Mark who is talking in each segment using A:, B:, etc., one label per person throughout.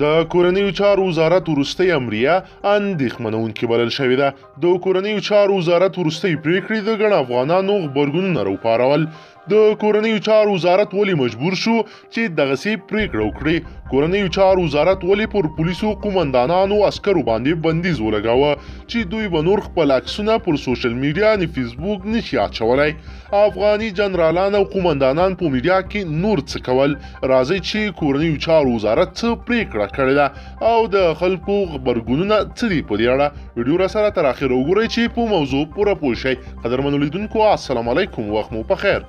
A: د کورنیو چارو وزارت وروستۍ امریه اندېښمنونکې بلل شوې ده. د کورنیو چارو وزارت وروستۍ پریکړې د ګڼ افغانانو غبرګونونه راوپارول. د کورنیو چارو وزارت ولې مجبور شو چې دغسې پریکړه وکړي؟ کورنیو چارو وزارت ولې پر پولیسو قومندانانو عسکرو باندې بندیز ولګاوه چې دوی به نور خپل عکسونه پر سوشل میډیا نه فیسبوک نشي اچولی؟ افغاني جنرالان او قومندانان په میډیا کې نور څه کول؟ راځئ چې کورنیو چارو وزارت څه پریکړه کړې ده او د خلکو غبرګونونه څه دي په دې اړه ویډیو را سره تر اخره وګورئ چې په موضوع پوره پوه شئ. قدرمنو لیدونکو السلام علیکم، وخت مو په خیر.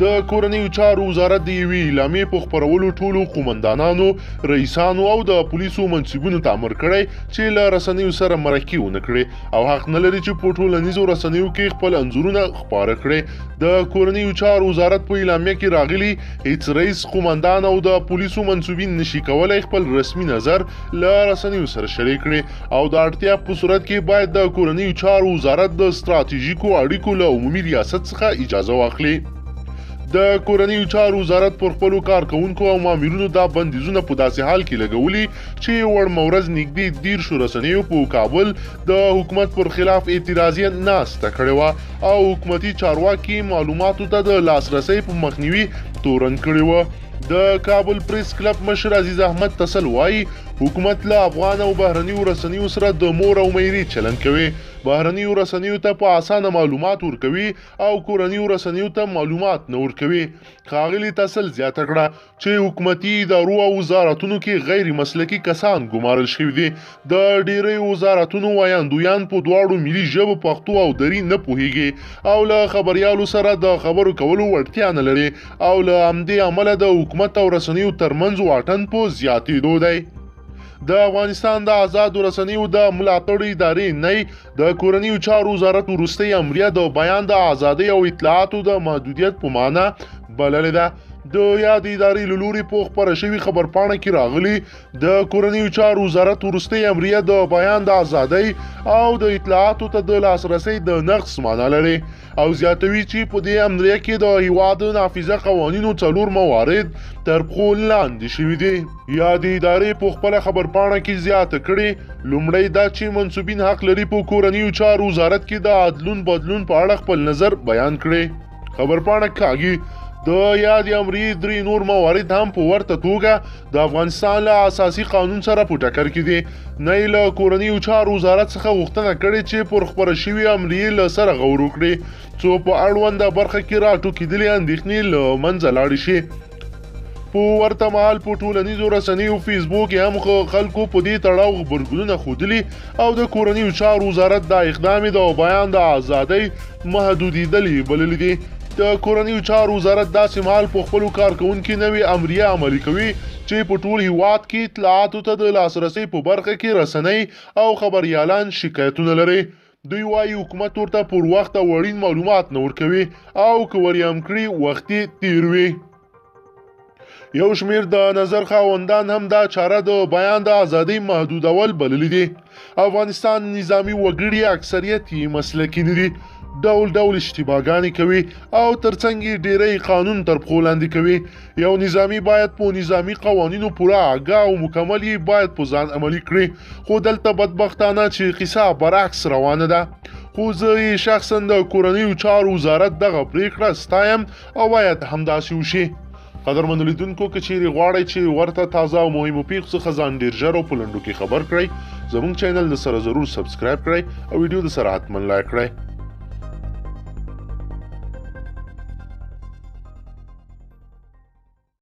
A: د کورنیو چارو وزارت د یوې اعلامیې په خپرولو ټولو قومندانانو، رئیسانو او د پولیسو منصبونو ته امر کړی چې له رسنیو سره مرکې ونه کړي او حق نه لري چې په ټولنیزو رسنیو کې خپل انځورونه خپاره کړي. د کورنیو چارو وزارت په اعلامیه کې راغلي هیڅ رئیس، قومندان او د پولیسو منصبین نشي کولای خپل رسمي نظر له رسنیو سره شریک کړي او د اړتیا په صورت کې باید د کورنیو چارو وزارت د ستراتیژیکو اړیکو له عمومي ریاست څخه اجازه واخلي. د کورنیو چارو وزارت پر خپلو کارکوونکو او مامورینو دا بندیزونه په داسې حال کې لګولي چې وړمه ورځ نږدې 13 رسنیو په کابل د حکومت پر خلاف اعتراضیه ناسته کړې وه او حکومتي چارواکي معلوماتو ته د لاسرسي په مخنیوي تورن کړی وه. د کابل پریس کلب مشر عزیز احمد تسل وایي حکومت له افغان او بهرنیو رسنیو سره د مور او میرې چلند کوي. بهرنیو رسنیو ته په اسانه معلومات ورکوي او کورنیو رسنیو ته معلومات نه ورکوي. ښاغلي تسل زیاته کړه چې حکومتي ادارو او وزارتونو کې غیر مسلکي کسان ګمارل شوي دي. د ډیری وزارتونو ویاندویان په دواړو ملي ژبو پښتو او دري نه پوهیږي او له خبريالو سره د خبرو کولو وړتیا نه لري او له همدې امله د حکومت او رسنیو ترمنځ واټن په زیاتېدو دی. د افغانستان د آزادو رسنیو د ملاتړ ادارې نه د کورنیو چارو وزارت وروستۍ امریه د بیان د ازادۍ او اطلاعاتو د محدودیت په معنا بللې ده. د یاد ادارې له لوري په خپره شوي خبرپاڼه کې راغلي د کورنیو چارو وزارت وروستۍ امریه د بیان د ازادۍ او د اطلاعاتو ته د لاسرسي د نقص معنا لري او زیاتوي چې په دې امریه کې د هیواد نافذه قوانینو 4 موارد تر پښو لاندې شوي دي. یاد ادارې په خپله خبرپاڼه کې زیاته کړي لومړی دا چې منصوبین حق لري په کورنیو چارو وزارت کې د عدلون بدلون په اړه خپل نظر بیان کړي. خبرپاڼه کاږي د یاد امریې 3 نور موارد هم په ورته توګه د افغانستان له اساسي قانون سره په ټکر کې دي. نه یې له کورنیو چارو وزارت څخه غوښتنه کړې چې پر خپره شوي امریې له سره غور وکړي څو په اړونده برخه کې راټوکېدلې اندېښنې له منځه لاړې شي. په ورته مهال په ټولنیزو رسنیو فیسبوک هم خلکو په دې تړاو غبرګونونه ښودلي او د کورنیو چارو وزارت دا اقدام د بیان د ازادۍ محدودېدلې بللي دي. د کورنیو چارو وزارت داسې مهال په خپلو کارکوونکي نوې امریه عملي کوي چې په ټول هیواد کې اطلاعاتو ته د لاسرسي په برخه کې رسنۍ او خبريالان شکایتونه لري. دوی وایي حکومت ورته پر وخت او اړین معلومات نه ورکوي او که ور یې هم کړي وخت یې تیروي. یو شمیر د نظر خاوندان هم دا چاره د بیان د ازادۍ محدودول بللي دي. افغانستان نظامی وګړي اکثریت یې مسلکي نه دي، ډول ډول اشتباهګانې کوي او ترڅنګ یې ډیری قانون تر پښو لاندې کوي. یو نظامی باید په نظامی قوانینو پوره آګاه او مکمل یې باید په ځان عملي کړي، خو دلته بدبختانه چې قصه برعکس روانه ده. خو زه یې شخصا د کورنیو چارو وزارت دغه پریکړه ستایم او باید همداسې وشي. قدرمنو لیدونکو که چیرې غواړئ چې ورته تازه او مهمو پیښو څخه ځان ډیر ژر او په لنډو کې خبر کړئ، زموږ چینل د سره ضرور سبسکرایب کړئ او ویډیو د سره حتما لایک کړئ.